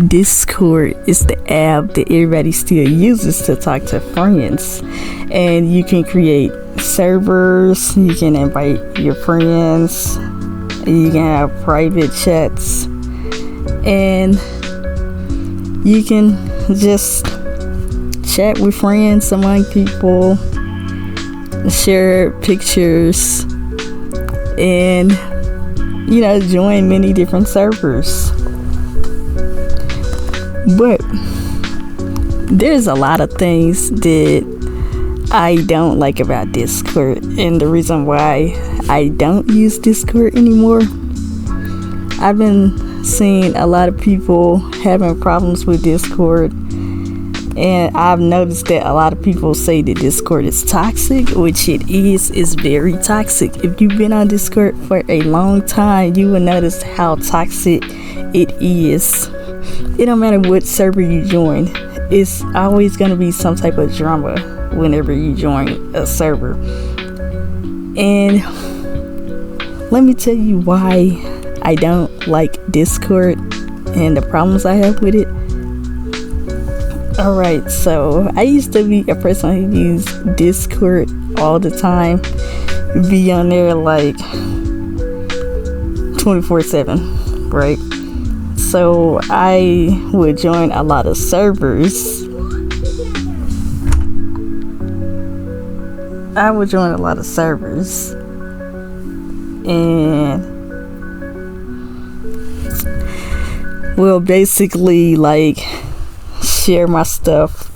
Discord is the app that everybody still uses to talk to friends, and you can create servers, you can invite your friends, you can have private chats, and you can just chat with friends among people, share pictures, and join many different servers. But there's a lot of things that I don't like about Discord, and the reason why I don't use Discord anymore, I've been seeing a lot of people having problems with Discord, and I've noticed that a lot of people say that Discord is toxic, which it is. It's very toxic. If you've been on Discord for a long time, you will notice how toxic it is. It don't matter what server you join, it's always going to be some type of drama whenever you join a server. And let me tell you why I don't like Discord and the problems I have with it. Alright, so I used to be a person who used Discord all the time, be on there like 24/7, right? So I would join a lot of servers. And well, basically like share my stuff.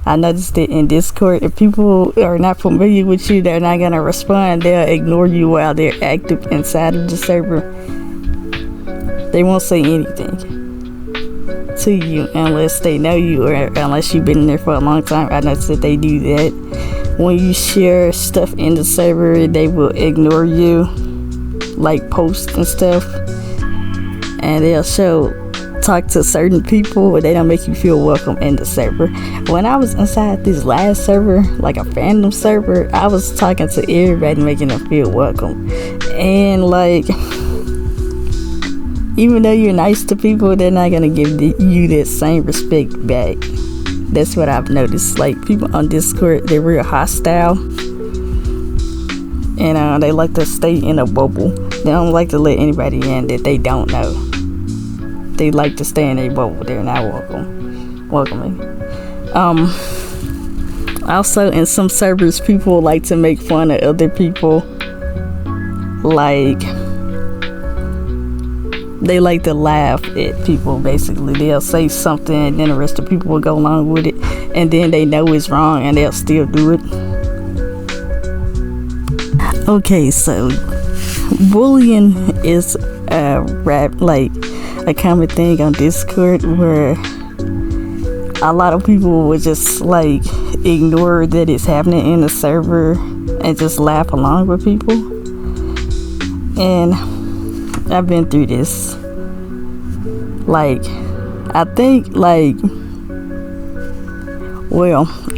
I noticed that in Discord, if people are not familiar with you, they're not gonna respond. They'll ignore you while they're active inside of the server. They won't say anything to you unless they know you, or unless you've been in there for a long time. I noticed that they do that. When you share stuff in the server, they will ignore you, like posts and stuff, and they'll talk to certain people, but they don't make you feel welcome in the server. When I was inside this last server, like a fandom server, I was talking to everybody, making them feel welcome. And like, even though you're nice to people, they're not gonna give you that same respect back. That's what I've noticed. Like, people on Discord, they're real hostile, and they like to stay in a bubble. They don't like to let anybody in that they don't know. They like to stay in a bubble. They're not welcoming. Also, in some servers, people like to make fun of other people. Like, they like to laugh at people. Basically, they'll say something, and then the rest of people will go along with it, and then they know it's wrong, and they'll still do it. Okay, so bullying is a common thing on Discord, where a lot of people would just like ignore that it's happening in the server and just laugh along with people. And I've been through this. Like, I think I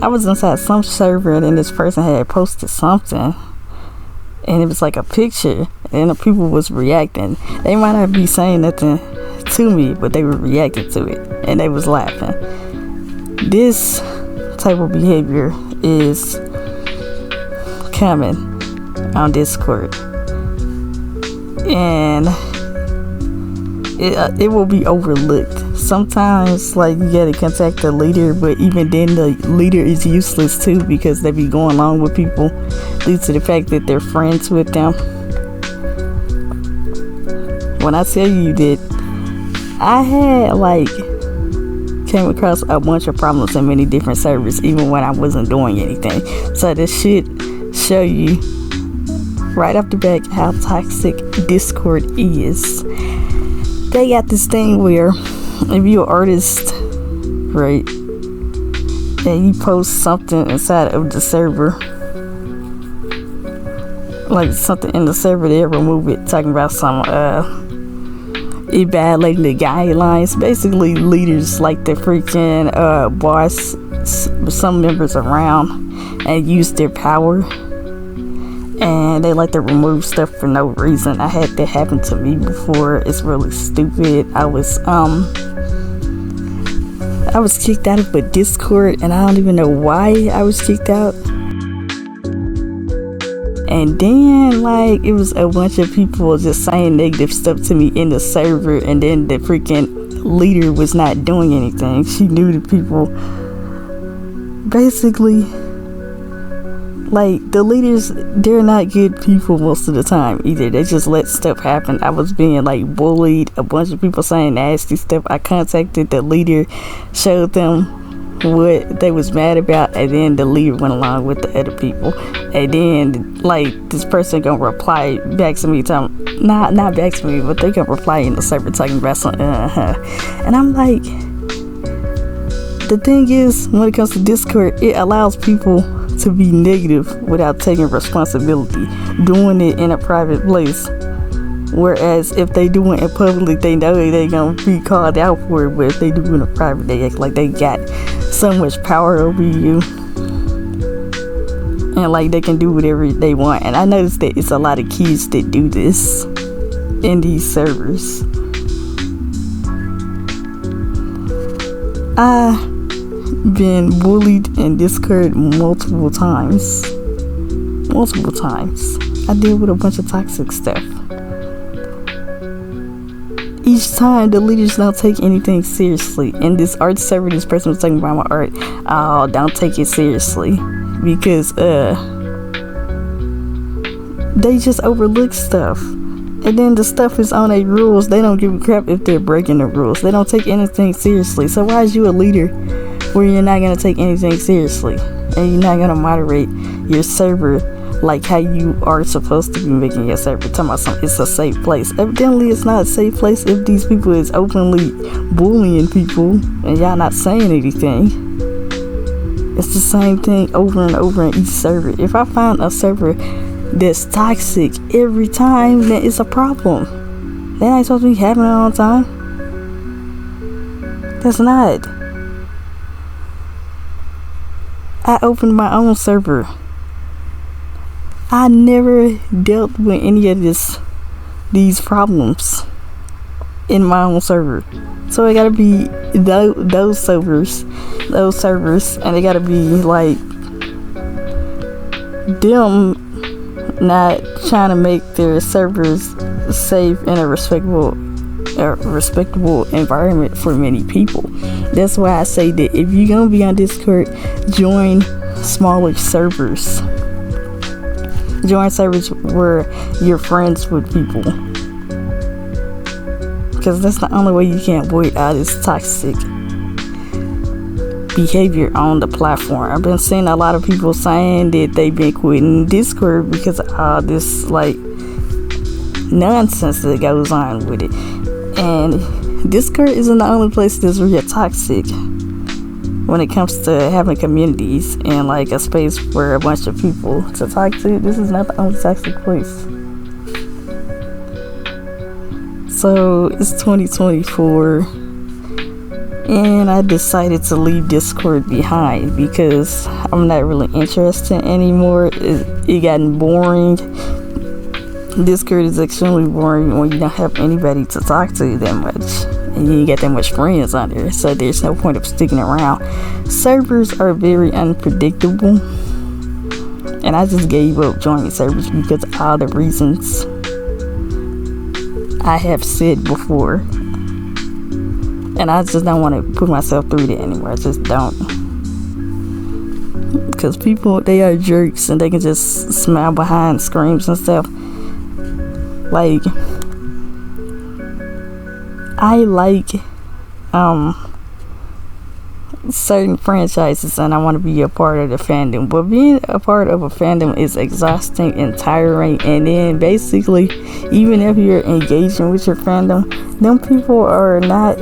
was inside some server, and then this person had posted something, and it was like a picture, and the people was reacting. They might not be saying nothing to me, but they were reacting to it, and they was laughing. This type of behavior is common on Discord, and it will be overlooked. Sometimes, like, you gotta contact the leader, but even then the leader is useless too, because they be going along with people due to the fact that they're friends with them. When I tell you that I had came across a bunch of problems in many different servers, even when I wasn't doing anything. So this should show you right off the bat how toxic Discord is. They got this thing where if you're an artist, right, and you post something inside of the server, like something in the server, they'll remove it, talking about some it violating the guidelines. Basically, leaders like to freaking boss some members around and use their power, and they like to remove stuff for no reason. I had that happen to me before. It's really stupid. I was I was kicked out of a Discord, and I don't even know why I was kicked out. And then, like, it was a bunch of people just saying negative stuff to me in the server, and then the freaking leader was not doing anything. She knew the people. Basically, like, the leaders, they're not good people most of the time either. They just let stuff happen. I was being, like, bullied. A bunch of people saying nasty stuff. I contacted the leader, showed them what they was mad about, and then the leader went along with the other people. And then, like, this person gonna reply back to me, not back to me, but they gonna reply in the server talking about something. And I'm like, the thing is, when it comes to Discord, it allows people to be negative without taking responsibility, doing it in a private place. Whereas if they do it in public, they know they gonna be called out for it. But if they do it in a private, they act like they got so much power over you, and like they can do whatever they want. And I noticed that it's a lot of kids that do this in these servers. I've been bullied in Discord multiple times. I deal with a bunch of toxic stuff. Each time the leaders don't take anything seriously. In this art server, this person was talking about my art. Oh, don't take it seriously, because they just overlook stuff. And then the stuff is on their rules. They don't give a crap if they're breaking the rules. They don't take anything seriously. So why is you a leader where you're not gonna take anything seriously, and you're not gonna moderate your server like how you are supposed to be making your server? Talking about something, it's a safe place. Evidently it's not a safe place if these people is openly bullying people and y'all not saying anything. It's the same thing over and over in each server. If I find a server that's toxic every time, then it's a problem. That ain't supposed to be happening all the time. That's not. I opened my own server. I never dealt with any of these problems in my own server. So it gotta be those servers, and it gotta be like them not trying to make their servers safe and a respectable environment for many people. That's why I say that if you're gonna be on Discord, join smaller servers. Join servers where you're friends with people, because that's the only way you can avoid all this toxic behavior on the platform. I've been seeing a lot of people saying that they've been quitting Discord because of all this like nonsense that goes on with it. And Discord isn't the only place that's really toxic when it comes to having communities and like a space for a bunch of people to talk to. This is not the only toxic place. So it's 2024, and I decided to leave Discord behind because I'm not really interested anymore. It gotten boring. Discord is extremely boring when you don't have anybody to talk to that much, and you ain't got that much friends on there, so there's no point of sticking around. Servers are very unpredictable, and I just gave up joining servers because of all the reasons I have said before, and I just don't want to put myself through that anymore. I just don't, because people, they are jerks, and they can just smile behind screams and stuff. Like, I like certain franchises, and I want to be a part of the fandom, but being a part of a fandom is exhausting and tiring. And then basically, even if you're engaging with your fandom, them people are not,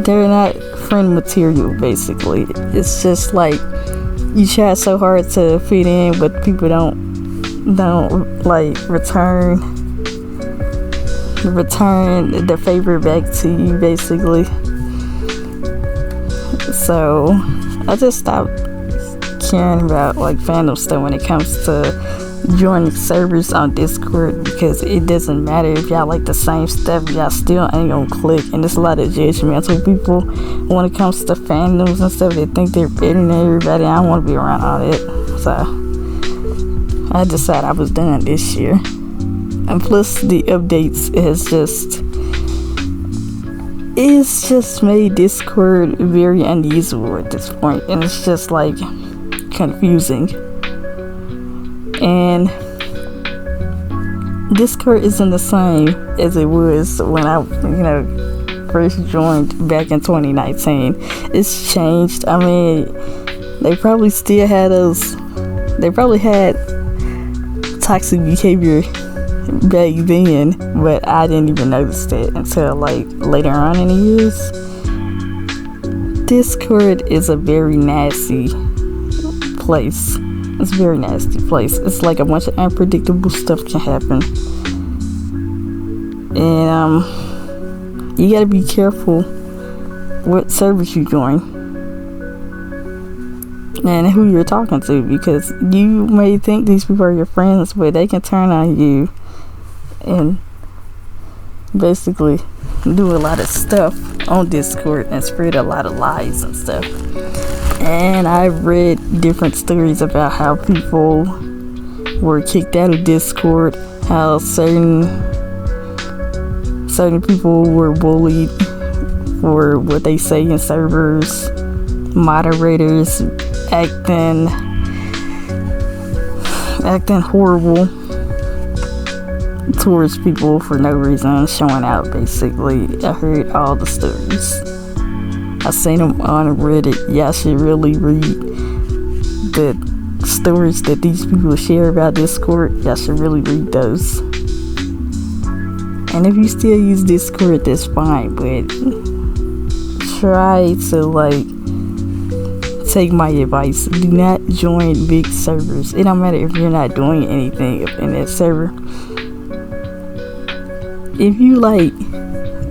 they're not friend material. Basically, it's just like you try so hard to fit in, but people don't like return the favor back to you, basically. So I just stopped caring about like fandom stuff when it comes to joining servers on Discord, because it doesn't matter if y'all like the same stuff, y'all still ain't gonna click. And there's a lot of judgmental people when it comes to fandoms and stuff. They think they're better than everybody. I don't want to be around all that, so I decided I was done this year. And plus the updates it's just made Discord very unusable at this point, and it's just like confusing. And Discord isn't the same as it was when I first joined back in 2019. It's changed. I mean, they probably still had toxic behavior back then, but I didn't even notice that until like later on in the years. Discord is a very nasty place. It's a very nasty place. It's like a bunch of unpredictable stuff can happen, and you gotta be careful what service you join and who you're talking to, because you may think these people are your friends, but they can turn on you and basically do a lot of stuff on Discord and spread a lot of lies and stuff. And I've read different stories about how people were kicked out of Discord, how certain people were bullied for what they say in servers, moderators acting horrible towards people for no reason, showing out basically. I heard all the stories. I seen them on Reddit. Y'all should really read the stories that these people share about Discord. Y'all should really read those. And if you still use Discord, that's fine, but try to take my advice. Do not join big servers. It don't matter if you're not doing anything in that server. If you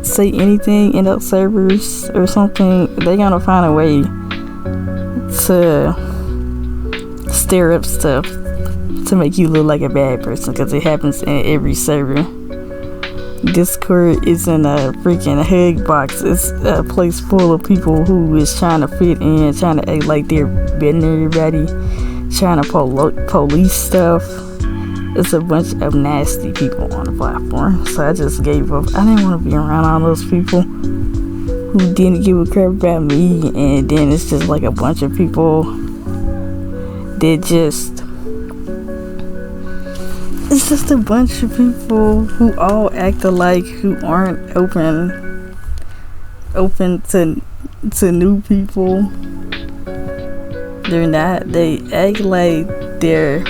say anything in those servers or something, they're gonna find a way to stir up stuff to make you look like a bad person, because it happens in every server. Discord isn't a freaking hug box. It's a place full of people who is trying to fit in, trying to act like they're better than everybody, trying to police stuff. It's a bunch of nasty people on the platform. So I just gave up. I didn't want to be around all those people who didn't give a crap about me. And then it's just like a bunch of people that it's just a bunch of people who all act alike, who aren't open to new people. They're not. They act like they're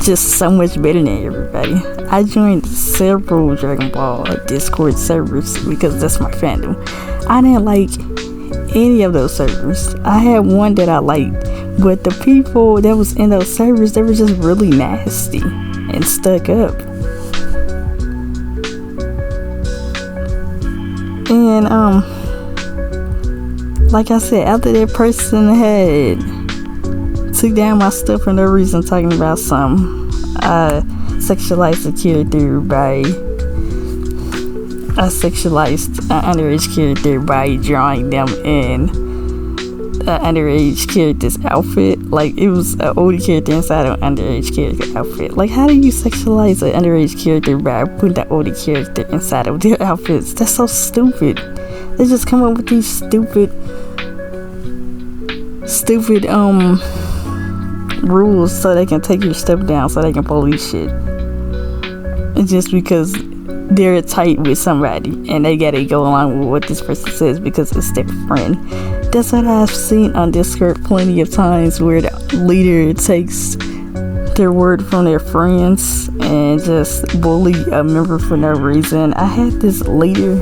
just so much better than everybody. I joined several Dragon Ball Discord servers because that's my fandom. I didn't like any of those servers. I had one that I liked, but the people that was in those servers, they were just really nasty and stuck up. And like I said, after that person had took down my stuff for no reason, talking about some sexualized a character by sexualized underage character by drawing them in underage character's outfit. Like, it was an oldie character inside of an underage character outfit. Like, how do you sexualize an underage character by putting the oldie character inside of their outfits? That's so stupid. They just come up with these stupid rules so they can take your stuff down, so they can police shit. And just because they're tight with somebody and they gotta go along with what this person says because it's their friend. That's what I've seen on Discord plenty of times, where the leader takes their word from their friends and just bully a member for no reason. I had this leader,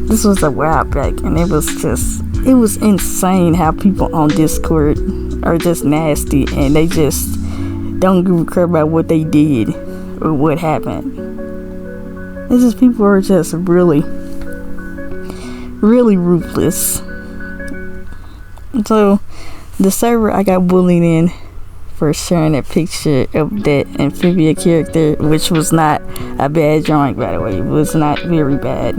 this was a while back, and it was insane how people on Discord are just nasty and they just don't give a crap about what they did or what happened. It's just, people are just really, really ruthless. So the server I got bullied in for sharing a picture of that Amphibia character, which was not a bad drawing, by the way. It was not very bad.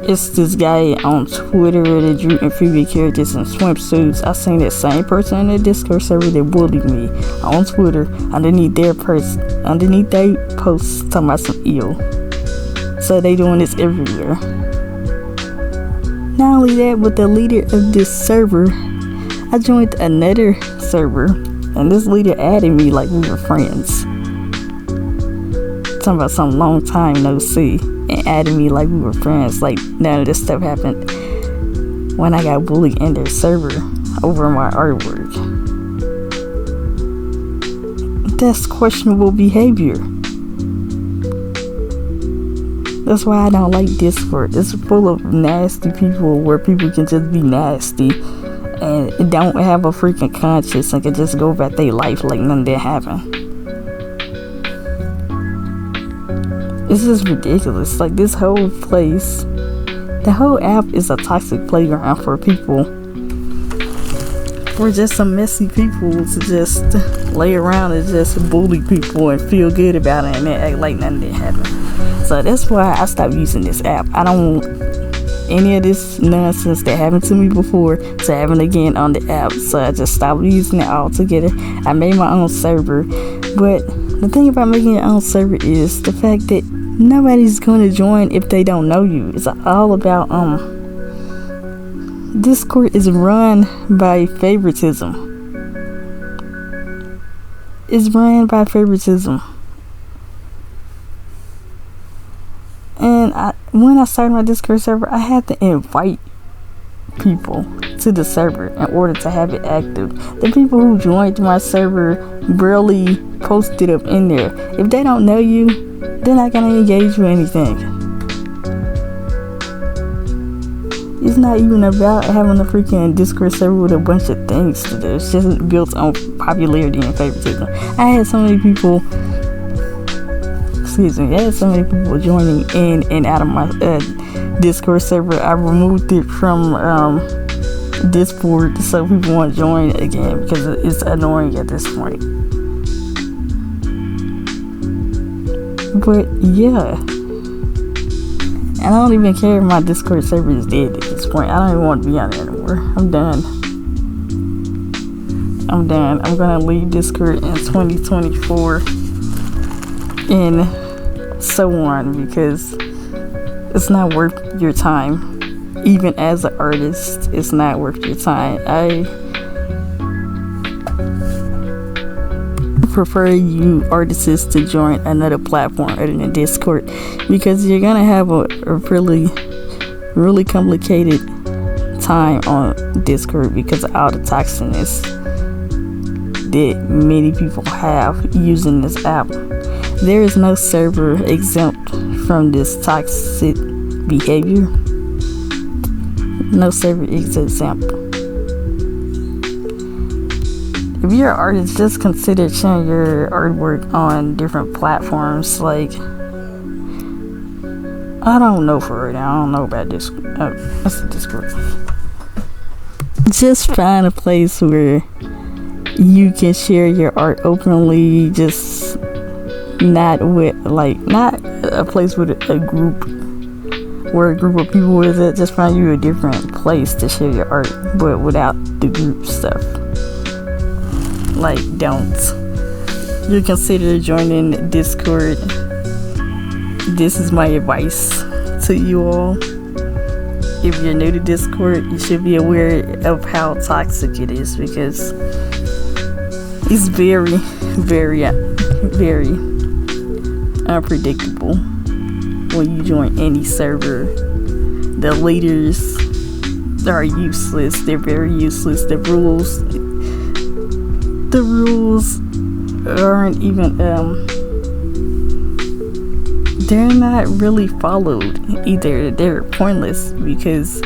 It's this guy on Twitter that drew Amphibia characters in swimsuits. I seen that same person in the Discord server that bullied me on Twitter underneath their posts talking about some ill. So they doing this everywhere. Not only that, but the leader of this server, I joined another server, and this leader added me like we were friends. Talking about some long time no see, and added me like we were friends. Like none of this stuff happened when I got bullied in their server over my artwork. That's questionable behavior. That's why I don't like Discord. It's full of nasty people where people can just be nasty and don't have a freaking conscience and can just go about their life like nothing did happen. It's just ridiculous. Like this whole place, the whole app is a toxic playground for people. For just some messy people to just lay around and just bully people and feel good about it and act like nothing did happen. So that's why I stopped using this app. I don't want any of this nonsense that happened to me before to happen again on the app. So I just stopped using it altogether. I made my own server. But the thing about making your own server is the fact that nobody's going to join if they don't know you. It's all about Discord is run by favoritism. It's run by favoritism. And when I started my Discord server, I had to invite people to the server in order to have it active. The people who joined my server barely posted up in there. If they don't know you, they're not gonna engage with anything. It's not even about having a freaking Discord server with a bunch of things to do. It's just built on popularity and favoritism. I had so many people joining in and out of my Discord server. I removed it from Discord so people won't join again because it's annoying at this point. But yeah, and I don't even care if my Discord server is dead at this point. I don't even want to be on it anymore. I'm done. I'm gonna leave Discord in 2024 and so on because it's not worth your time. Even as an artist, it's not worth your time. I prefer you artists to join another platform other than Discord because you're gonna have a really complicated time on Discord because of all the toxicness that many people have using this app. There is no server exempt from this toxic behavior. No server is exempt. If you're an artist, just consider sharing your artwork on different platforms. Like, I don't know for right now. I don't know about Discord. What's the Discord? Just find a place where you can share your art openly. Just not a place with a group where a group of people is at. Just find you a different place to share your art, but without the group stuff. Like, don't. You consider joining Discord. This is my advice to you all. If you're new to Discord, you should be aware of how toxic it is because it's very, very, very unpredictable when you join any server. The leaders are useless. They're very useless. The rules aren't even they're not really followed either. They're pointless because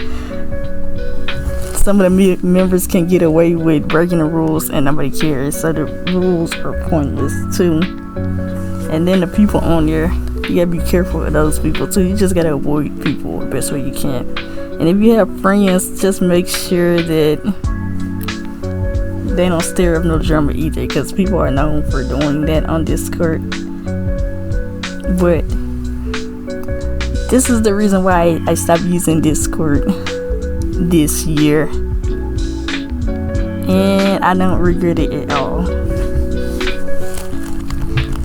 some of the members can get away with breaking the rules and nobody cares, so the rules are pointless too. And then the people on there, you gotta be careful of those people too. You just gotta avoid people the best way you can. And if you have friends, just make sure that they don't stir up no drama either, because people are known for doing that on Discord. But this is the reason why I stopped using Discord this year, and I don't regret it at all.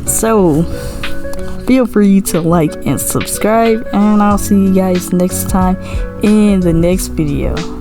So feel free to like and subscribe, and I'll see you guys next time in the next video.